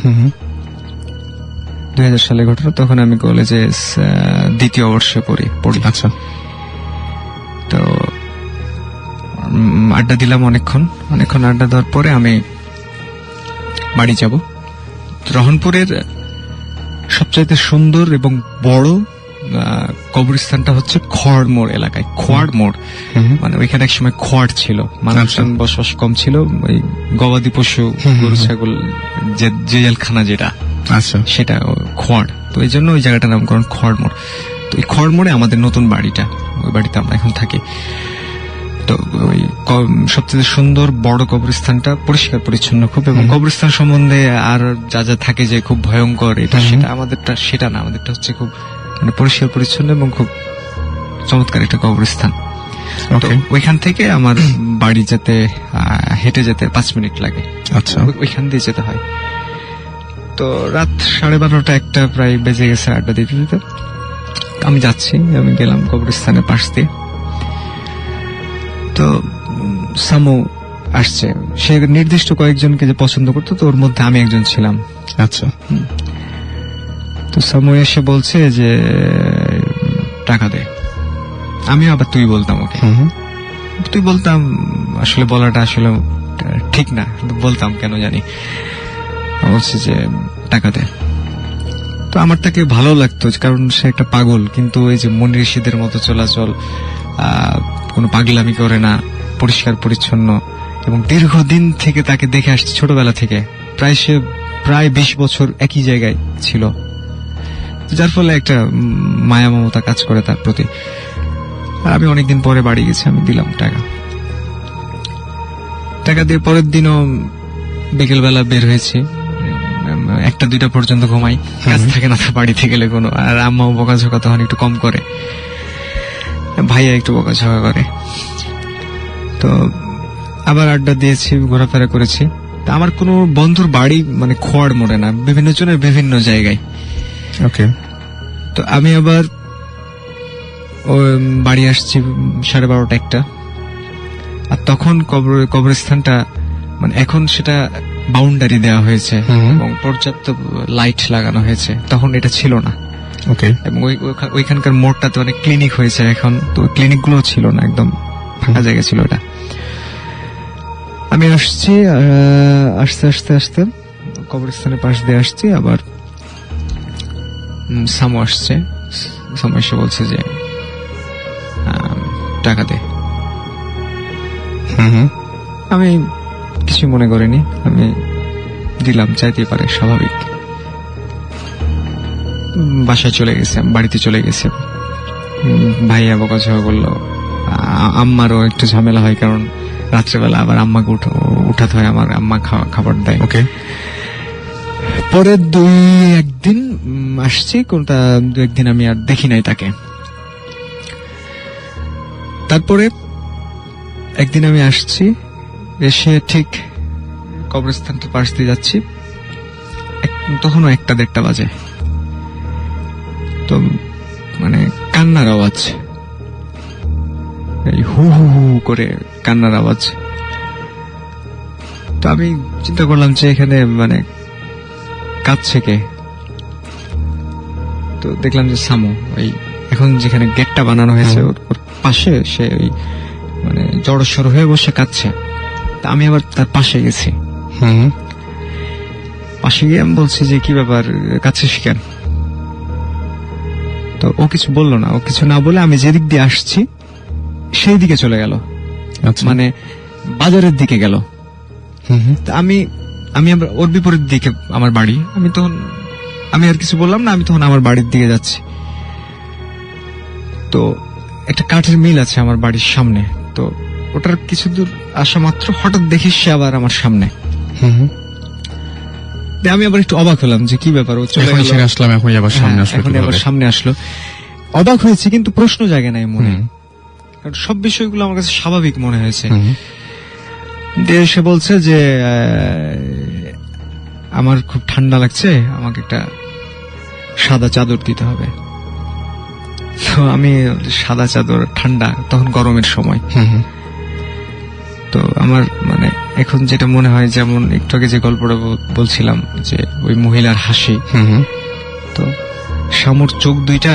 S2: 2000 সালে ঘটনা। তখন আমি কলেজে দ্বিতীয় বর্ষে পড়ি।
S1: আচ্ছা।
S2: তো আড্ডা দিলাম অনেকক্ষণ আড্ডা দেওয়ার পরে আমি বাড়ি যাব। রহনপুরের সবচাইতে সুন্দর এবং বড় কবরস্থানটা হচ্ছে খোয়াড় মোড় এলাকায়। খোয়াড় মোড় মানে ওইখানে এক সময় খোয়াড় ছিল, মানুষজন বসবাস কম ছিল, ওই গবাদি পশু গরু ছাগল যে জেলখানা যেটা
S1: আচ্ছা
S2: সেটা খোয়াড়। তো এই জন্য ওই জায়গাটার নামকরণ খোয়াড় মোড়। তো এই খোয়াড় মোড়ে আমাদের নতুন বাড়িটা, ওই বাড়িতে আমরা এখন থাকি। তো ওই সবচেয়ে সুন্দর বড় কবরস্থানটা পরিষ্কার পরিচ্ছন্ন খুব, এবং কবরস্থান সম্বন্ধে আর যা যা থাকে যে খুব ভয়ঙ্কর এটা সেটা আমাদেরটা সেটা না, আমাদেরটা হচ্ছে খুব মানে পরিষ্কার পরিচ্ছন্ন এবং খুব চমৎকার একটা কবরস্থান। তো ওইখান থেকে আমার বাড়ি যেতে হেঁটে যেতে 5 মিনিট লাগে।
S1: আচ্ছা,
S2: ওইখান দিয়ে যেতে হয়। তো রাত 12:30 1টা প্রায় বেজে গেছে আড্ডা দিতে দিতে। আমি যাচ্ছি, আমি গেলাম কবরস্থানের পাশ দিয়ে। তো সামু আসছে, সে নির্দিষ্ট কয়েকজনকে যে পছন্দ করতো, তো ওর মধ্যে আমি একজন ছিলাম।
S1: আচ্ছা।
S2: তো সামু এসে বলছে যে টাকা দে। আমি আবার তুই বলতাম ওকে, তুই বলতাম, আসলে বলাটা আসলে ঠিক না, কিন্তু বলতাম কেন জানি। বলছে যে টাকা দে। তো আমার তাকে ভালো লাগতো, কারণ সে একটা পাগল, কিন্তু ওই যে মনির ঋষিদের মতো চলাচল, কোনো পাগলামি করে না, পরিষ্কার পরিচ্ছন্ন, এবং দীর্ঘদিন থেকে তাকে দেখে আসছে ছোটবেলা থেকে। প্রায় 20 বছর একই জায়গায় ছিল, যার ফলে একটা মায়া মমতা কাজ করে তার প্রতি। আর আমি অনেকদিন পরে বাড়ি গেছি, আমি দিলাম টাকা দিয়ে পরের দিনও বিকেলবেলা বের হয়েছি, 1টা-2টা পর্যন্ত ঘুমাই, কাজ থাকে না তো বাড়িতে গেলে কোনো। আর আম্মাও বকাঝকা তখন একটু কম করে, ভাইয়া একটু বকাঝকা করে। তো আবার আড্ডা দিয়েছি, ঘোরাফেরা করেছি। আমার কোনো বন্ধুর বাড়ি মানে খোয়াড় মোড়ে না, বিভিন্ন জনের বিভিন্ন জায়গায়।
S1: ওকে।
S2: তো আমি আবার বাড়ি আসছি 12:30 1টা। আর তখন কবরস্থানটা মানে এখন সেটা বাউন্ডারি দেওয়া হয়েছে এবং পর্যাপ্ত লাইট লাগানো হয়েছে, তখন এটা ছিল না।
S1: ওকে।
S2: এবং ওইখানকার মোড়টাতে অনেক ক্লিনিক হয়েছে এখন, তো ক্লিনিক গুলো ছিল না, একদম ফাঁকা জায়গা ছিল এটা। আমি আসছি, আস্তে কবরস্থানের পাশ দিয়ে আসছি। আবার সামু আসছে, সামু এসে বলছে যে টাকা দে। আমি কিছু মনে করিনি, আমি দিলাম, চাইতে পারে, স্বাভাবিক। বাসায় চলে গেছি, বাড়িতে চলে গেছি। ভাইয়া বকাঝকা করলো, আম্মারও একটু ঝামেলা হয়, কারণ রাত্রেবেলা আবার আম্মাকে উঠাতে হয়, আমার আম্মা খাবার দেয়।
S1: ওকে।
S2: পরে 2-1 দিন আসছি, কোনটা 2-1 দিন আমি আর দেখি নাই তাকে। তারপরে একদিন আমি আসছি, এসে ঠিক কবরস্থানটার পাশ দিয়ে যাচ্ছি, তখনও 1টা-1:30 বাজে। তো মানে কান্নার আওয়াজ, এই হু হু হু করে কান্নার আওয়াজ। তো আমি চিন্তা করলাম যে এখানে মানে কাঁদছে কে। তো দেখলাম যে সামু, ওই এখন যেখানে গেটটা বানানো হয়েছে ওর পাশে, সে ওই মানে জড়সড় হয়ে বসে কাঁদছে। তা আমি আবার তার পাশে গেছি। পাশে গিয়ে আমি বলছি যে কি ব্যাপার, কাঁদছিস কেন? তো ও কিছু বললো না, ও কিছু না বলে আমি যেদিক দিয়ে আসছি সেই দিকে চলে গেল, মানে বাজারের দিকে গেল। আমি আবার ওর বিপরীত দিকে আমার বাড়ি। আমি আর কিছু বললাম না, আমি তখন আমার বাড়ির দিকে যাচ্ছি। তো একটা কাঠের মিল আছে আমার বাড়ির সামনে, তো ওটার কিছু দূর আসা মাত্র হঠাৎ দেখি সে আবার আমার সামনে। আমি আবার একটু অবাক হলাম যে কি ব্যাপার, ও চলে গেল,
S1: আসলাম, এখন আবার
S2: সামনে আসলো। অবাক হয়েছে, কিন্তু প্রশ্ন জাগে নাই মনে, কারণ সব বিষয়গুলো আমার কাছে স্বাভাবিক মনে হয়েছে। দিয়ে সে বলছে যে আমার খুব ঠান্ডা লাগছে, আমাকে একটা সাদা চাদর দিতে হবে। তো আমি সাদা চাদর, ঠান্ডা, তখন গরমের সময়। তো আমার মানে এখন যেটা মনে হয়, যেমন একটু আগে যে গল্পটা বলছিলাম যে ওই মহিলার হাসি, তো তো শামুর চোখ দুইটা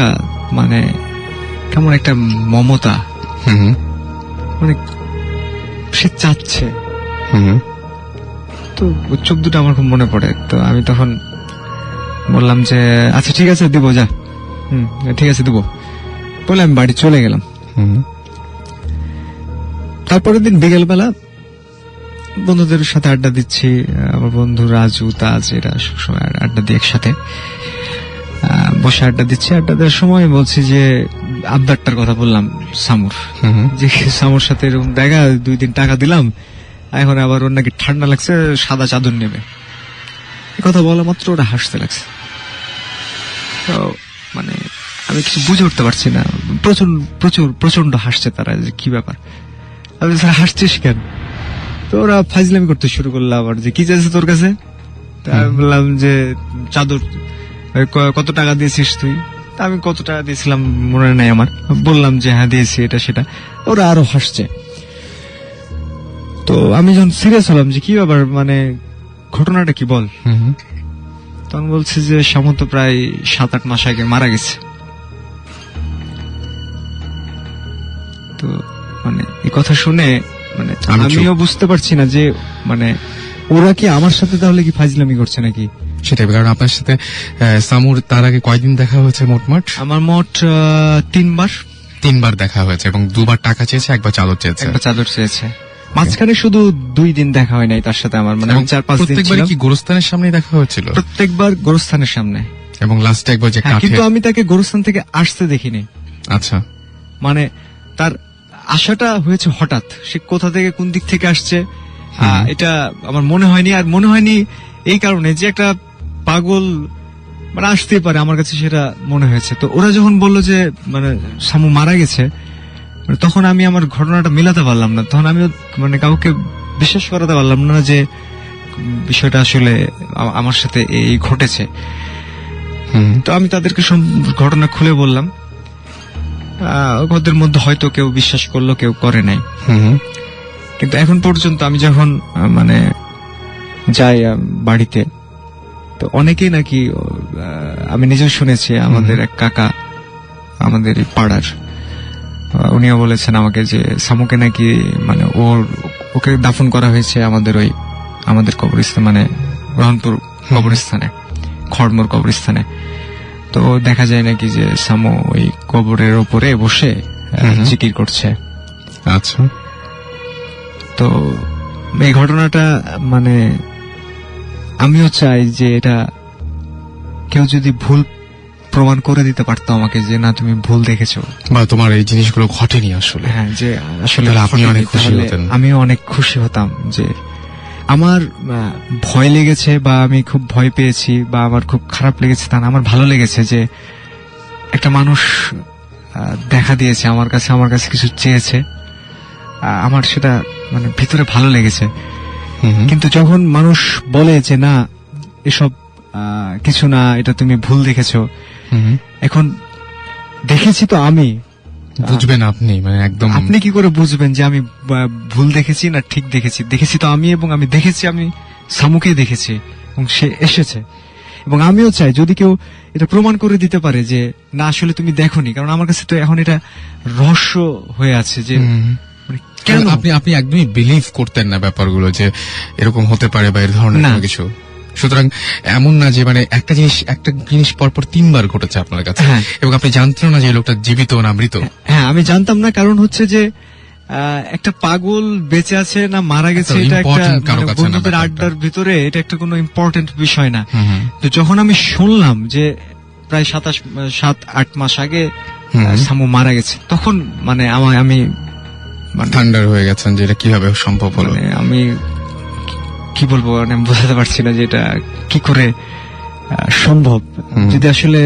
S2: মানে কেমন একটা মমতা,
S1: হুম হুম,
S2: মানে সে চাচ্ছে।
S1: হুম হুম,
S2: তো ওর চোখ দুটো আমার খুব মনে পড়ে। তো আমি তখন বললাম যে আচ্ছা ঠিক আছে দিব, যা, ঠিক আছে দিব বলে আমি বাড়ি চলে গেলাম।
S1: হুম হুম,
S2: তারপরের দিন বিকেলবেলা বন্ধুদের সাথে আড্ডা দিচ্ছি, আমার বন্ধু রাজু, তাজ, এরা সবসময় আড্ডা দিই একসাথে। বসে আড্ডা দিচ্ছি, আড্ডা দেওয়ার সময় বলছি যে আবদারটার কথা বললাম সামুর,
S1: হুম হুম,
S2: যে সামুর সাথে এরকম দেখা, 2 দিন টাকা দিলাম, এখন আবার ওর নাকি ঠান্ডা লাগছে, সাদা চাদর নেবে। এই কথা বলা মাত্র ওরা হাসতে লাগছে। তো মানে আমি কিছু বুঝে উঠতে পারছি না, প্রচন্ড হাসছে তারা, যে কি ব্যাপার, আমি স্যার হাসছিস কেন? তো ওরা ফাইজলামি করতে শুরু করলো আবার, যে কি চাইছে তোর কাছে? তা আমি বললাম যে চাদর। কত টাকা দিয়েছিস তুই? তা আমি কত টাকা দিয়েছিলাম মনে নাই আমার, বললাম যে হ্যাঁ দিয়েছি এটা সেটা। ওরা আরো হাসছে। তো আমি যখন সিরিয়াস হলাম যে কি ব্যাপার, মানে ঘটনাটা কি বল,
S1: হুম হুম,
S2: তখন বলছে যে শামু তো প্রায় 7-8 মাস আগে মারা গেছে। তো মানে এই কথা শুনে মানে আমিও বুঝতে পারছি না যে মানে ওরা কি আমার সাথে তাহলে কি ফাজলামি করছে নাকি।
S1: সেটাই, কারণ আপনার সাথে সামুর তার আগে কয়দিন দেখা হয়েছে মোটমাট?
S2: আমার মোট 3বার।
S1: 3বার দেখা হয়েছে এবং 2বার টাকা চেয়েছে, 1বার চাদর চেয়েছে।
S2: একটা চাদর চেয়েছে। মাঝখানে শুধু 2 দিন দেখা হয় নাই তার সাথে আমার, মানে 4-5 দিন
S1: প্রত্যেকবার
S2: ছিলাম।
S1: কি গোরস্থানের সামনেই দেখা হয়েছিল?
S2: প্রত্যেকবার গোরস্থানের সামনে,
S1: এবং লাস্টে একবার যে
S2: হ্যাঁ,
S1: কাঠে।
S2: কিন্তু আমি তাকে গোরস্থান থেকে আসতে দেখিনি।
S1: আচ্ছা,
S2: মানে তার আশাটা হয়েছে হঠাৎ, সে কোথা থেকে কোন দিক থেকে আসছে এটা আমার মনে হয়নি। আর মনে হয়নি এই কারণে যে একটা পাগল মানে আসতেই পারে, আমার কাছে সেটা মনে হয়েছে। তো ওরা যখন বললো যে মানে সামু মারা গেছে, মানে তখন আমি আমার ঘটনাটা মেলাতে পারলাম না। তখন আমি মানে কাউকে বিশ্বাস করাতে পারলাম না যে বিষয়টা আসলে আমার সাথে এই ঘটেছে।
S1: হুম,
S2: তো আমি তাদেরকে সব ঘটনা খুলে বললাম। ওদের মধ্যে হয়তো কেউ বিশ্বাস করলো, কেউ করে নাই।
S1: হুম হুম,
S2: কিন্তু এখন পর্যন্ত আমি যখন মানে যাই বাড়িতে, তো অনেকেই নাকি আমি নিজেও শুনেছি, আমাদের এক কাকা আমাদের এই পাড়ার, উনিও বলেছেন আমাকে যে সামুকে নাকি মানে ওকে দাফন করা হয়েছে আমাদের কবরস্থান, মানে রহনপুর কবরস্থানে, খড়মোর কবরস্থানে। তো দেখা যায় নাকি যে সামু ওই কবরের ওপরে বসে জিকির করছে।
S1: আচ্ছা,
S2: তো এই ঘটনাটা মানে আমিও চাই যে এটা কেউ যদি ভুল প্রমাণ করে দিতে পারতো আমাকে, যে না তুমি ভুল দেখেছো,
S1: বা তোমার এই জিনিসগুলো ঘটেনি আসলে।
S2: হ্যাঁ, যে আসলে
S1: তাহলে আপনি
S2: ঘটেনি,
S1: অনেক খুশি
S2: তাহলে
S1: হতেন।
S2: আমিও অনেক খুশি হতাম যে আমার ভয় লেগেছে বা আমি খুব ভয় পেয়েছি বা আমার খুব খারাপ লেগেছে তা না, আমার ভালো লেগেছে যে একটা মানুষ দেখা দিয়েছে আমার কাছে কিছু চেয়েছে, আমার সেটা মানে ভিতরে ভালো লেগেছে।
S1: হুম হুম,
S2: কিন্তু যখন মানুষ বলে যে না এসব কিছু না, এটা তুমি ভুল দেখেছো,
S1: হুম হুম,
S2: এখন দেখেছি তো আমি,
S1: বুঝবেন আপনি, মানে একদম
S2: আপনি কি করে বুঝবেন যে আমি ভুল দেখেছি না ঠিক দেখেছি? দেখেছি তো আমি, এবং আমি দেখেছি, আমি সামুকে দেখেছি এবং সে এসেছে। এবং আমিও চাই যদি কেউ এটা প্রমাণ করে দিতে পারে যে না আসলে তুমি দেখোনি, কারণ আমার কাছে তো এখন এটা রহস্য হয়ে আছে যে মানে কেন
S1: আপনি একদমই বিলিভ করতেন না ব্যাপারগুলো যে এরকম হতে পারে বা এর ধরনের
S2: না।
S1: কোনো কিছু। সুতরাং এমন না যে মানে একটা জিনিস পরপর 3বার ঘটেছে আপনার কাছে,
S2: হ্যাঁ।
S1: এবং আপনি জানতেন না যে এই লোকটা জীবিত না মৃত।
S2: হ্যাঁ, আমি জানতাম না, কারণ হচ্ছে যে একটা পাগল বেঁচে আছে না মারা গেছে,
S1: এত
S2: এটা একটা
S1: important কারো
S2: মানে
S1: কাছে না
S2: বন্ধুদের
S1: ব্যাপারটা।
S2: আড্ডার ভিতরে এটা একটা কোনো ইম্পর্টেন্ট বিষয় না।
S1: হুম হুম,
S2: তো যখন আমি শুনলাম যে প্রায় 7-8 মাস আগে সামু মারা গেছে, তখন মানে আমি মানে
S1: থান্ডার হয়ে গেছেন যে এটা কিভাবে সম্ভব হলো।
S2: মানে আমি কি বলবো, মানে আমি বোঝাতে পারছি না যে এটা কি করে সম্ভব। যদি আসলে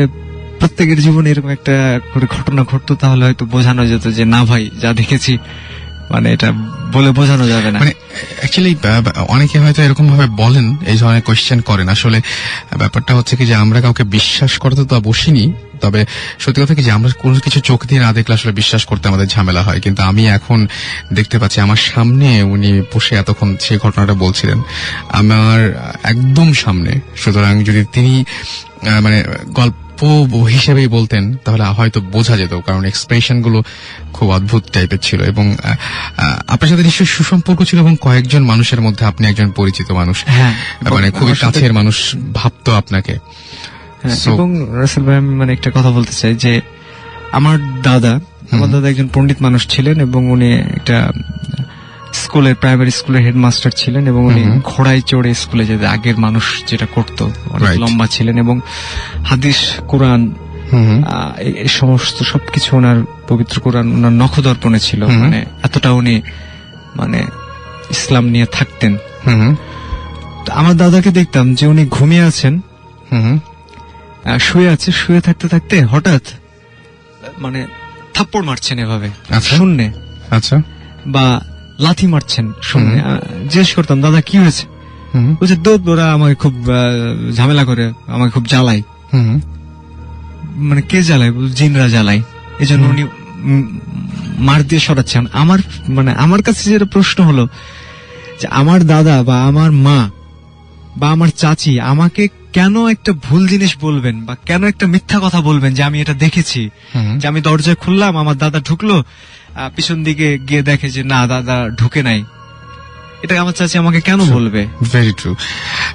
S2: প্রত্যেকের জীবনে এরকম একটা করে ঘটনা ঘটতো তাহলে হয়তো বোঝানো যেত যে না ভাই যা দেখেছি, মানে এটা বলে বোঝানো যাবে না।
S1: মানে অ্যাকচুয়ালি অনেকে হয়তো এরকম ভাবে বলেন, এই ধরনের কোয়েশ্চেন করেন। আসলে ব্যাপারটা হচ্ছে কি যে আমরা কাউকে বিশ্বাস করতে তো বসিনি, তবে সত্যি কথা কি যে আমরা কোনো কিছু চোখ দিয়ে না দেখলে আসলে বিশ্বাস করতে আমাদের ঝামেলা হয়। কিন্তু আমি এখন দেখতে পাচ্ছি আমার সামনে উনি বসে এতক্ষণ সেই ঘটনাটা বলছিলেন, আমার একদম সামনে। সুতরাং যদি তিনি মানে হিসেবেই বলতেন তাহলে হয়তো বোঝা যেত, কারণ এক্সপ্রেশন গুলো খুব অদ্ভুত টাইপের ছিল। এবং আপনার সাথে নিশ্চয়ই সুসম্পর্ক ছিল এবং কয়েকজন মানুষের মধ্যে আপনি একজন পরিচিত মানুষ,
S2: হ্যাঁ,
S1: মানে খুবই
S2: আমার সাথে-
S1: কাছের মানুষ ভাবতো আপনাকে।
S2: হ্যাঁ,
S1: So-
S2: এবং রাসেল ভাই আমি মানে একটা কথা বলতে চাই যে আমার দাদা একজন পণ্ডিত মানুষ ছিলেন এবং উনি একটা স্কুলের প্রাইমারি স্কুলের হেডমাস্টার ছিলেন এবং উনি ঘোড়ায় চড়ে স্কুলে যেতে আগের মানুষ যেটা করতো, অনেক
S1: Right.
S2: লম্বা ছিলেন এবং হাদিস কোরআন
S1: হুম
S2: এই সমস্ত সবকিছু ওনার পবিত্র কোরআন ওনার নখদর্পণে ছিল।
S1: হুম।
S2: মানে এতটা উনি মানে ইসলাম নিয়ে থাকতেন।
S1: হুম
S2: তো আমার দাদাকে দেখতাম যে উনি ঘুমিয়ে আছেন,
S1: হুম
S2: শুয়ে আছে, শুয়ে থাকতে থাকতে হঠাৎ মানে থাপ্পড় মারছেন এভাবে
S1: আচ্ছা।
S2: শূন্যে,
S1: আচ্ছা।
S2: বা লাথি মারছেন শূন্যে। জিজ্ঞেস করতাম দাদা কি হয়েছে,
S1: হুম
S2: বলছে দৌড় ওরা আমাকে খুব ঝামেলা করে, আমাকে খুব জ্বালায়।
S1: হুম
S2: মানে কে জ্বালায়? বলছে, জিনরা জ্বালায়, এই জন্য উনি মার দিয়ে সরাচ্ছেন। আমার কাছে যেটা প্রশ্ন হলো যে আমার দাদা বা আমার মা বা আমার চাচি আমাকে কেন একটা ভুল জিনিস বলবেন বা কেন একটা মিথ্যা কথা বলবেন যে আমি এটা দেখেছি,
S1: হুম
S2: যে আমি দরজা খুললাম আমার দাদা ঢুকলো, পিছন দিকে গিয়ে দেখে যে না দাদা ঢুকে নাই। এটা আমার চাচি আমাকে কেন বলবে?
S1: Very true.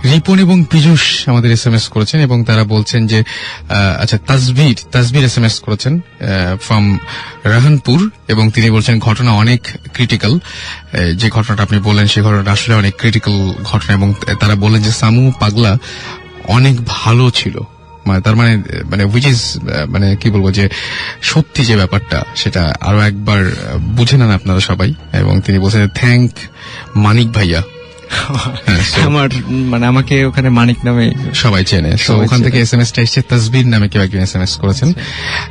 S1: রিপন এবং পীযূষ আমাদের এসএমএস করেছেন এবং তারা বলছেন যে আচ্ছা তাসবির এসএমএস করেছেন ফ্রম রাহানপুর এবং তিনি বলছেন ঘটনা অনেক ক্রিটিক্যাল। যে ঘটনাটা আপনি বললেন সেই ঘটনাটা আসলে অনেক ক্রিটিক্যাল ঘটনা এবং তারা বললেন যে সামু পাগলা অনেক ভালো ছিল। তার মানে উইচ ইজ মানে কি বলবো যে সত্যি যে ব্যাপারটা সেটা আরো একবার বুঝে নেন আপনারা সবাই। এবং তিনি বলছেন থ্যাংক মানিক ভাইয়া। হ্যাঁ, so
S2: আমার আমাকে ওখানে মানিক নামে
S1: সবাই চেনে। তো
S2: সবাই
S1: ওখান থেকে
S2: চেনে।
S1: এসএমএসটা এসেছে তাসবির নামে কেউ একজন এসএমএস করেছেন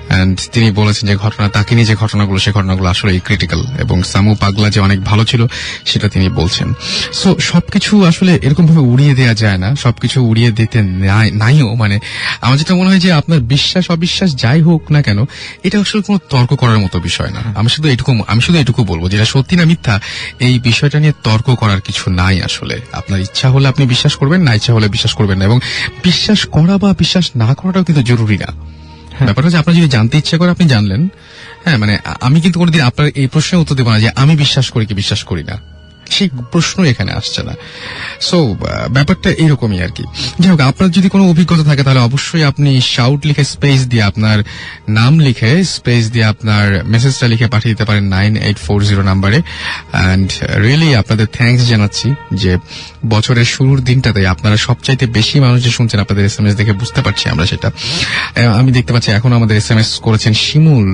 S1: এন্ড তিনি বলেছেন যে ঘটনা তাকে নিয়ে যে ঘটনাগুলো সেই ঘটনাগুলো আসলে ক্রিটিক্যাল এবং সামু পাগলা যে অনেক ভালো ছিল সেটা তিনি বলছেন। সো সবকিছু আসলে এরকম ভাবে উড়িয়ে দেওয়া যায় না, সবকিছু উড়িয়ে দিতে নাইও। মানে আমার যেটা মনে হয় যে আপনার বিশ্বাস অবিশ্বাস যাই হোক না কেন এটা আসলে কোনো তর্ক করার মতো বিষয় না। আমি শুধু এটুকু বলবো যেটা সত্যি না মিথ্যা এই বিষয়টা নিয়ে তর্ক করার কিছু নাই। আসলে আপনার ইচ্ছা হলে আপনি বিশ্বাস করবেন, না ইচ্ছা হলে বিশ্বাস করবেন না। এবং বিশ্বাস করা বা বিশ্বাস না করাটাও কিন্তু জরুরি না। ব্যাপারটা হচ্ছে আপনার যদি জানতে ইচ্ছা করে আপনি জানলেন। হ্যাঁ, মানে আমি কিন্তু কোনোদিন আপনার এই প্রশ্নের উত্তর দেবো না যে আমি বিশ্বাস করি কি বিশ্বাস করি না, সেই প্রশ্ন এখানে আসছে না। সো ব্যাপারটা এরকমই আর কি। যাই হোক, আপনার যদি কোনো অভিজ্ঞতা থাকে তাহলে অবশ্যই আপনি শাউট লিখে স্পেস দিয়ে আপনার নাম লিখে স্পেস দিয়ে আপনার মেসেজটা লিখে পাঠিয়ে দিতে পারেন 9840 নাম্বারে। অ্যান্ড রিয়েলি আপনাদের থ্যাঙ্কস জানাচ্ছি যে বছরের শুরুর দিনটাতে আপনারা সবচাইতে বেশি মানুষ যে শুনছেন আপনাদের এসএমএস দেখে বুঝতে পারছি আমরা সেটা। আমি দেখতে পাচ্ছি এখন আমাদের এসএমএস করেছেন শিমুল।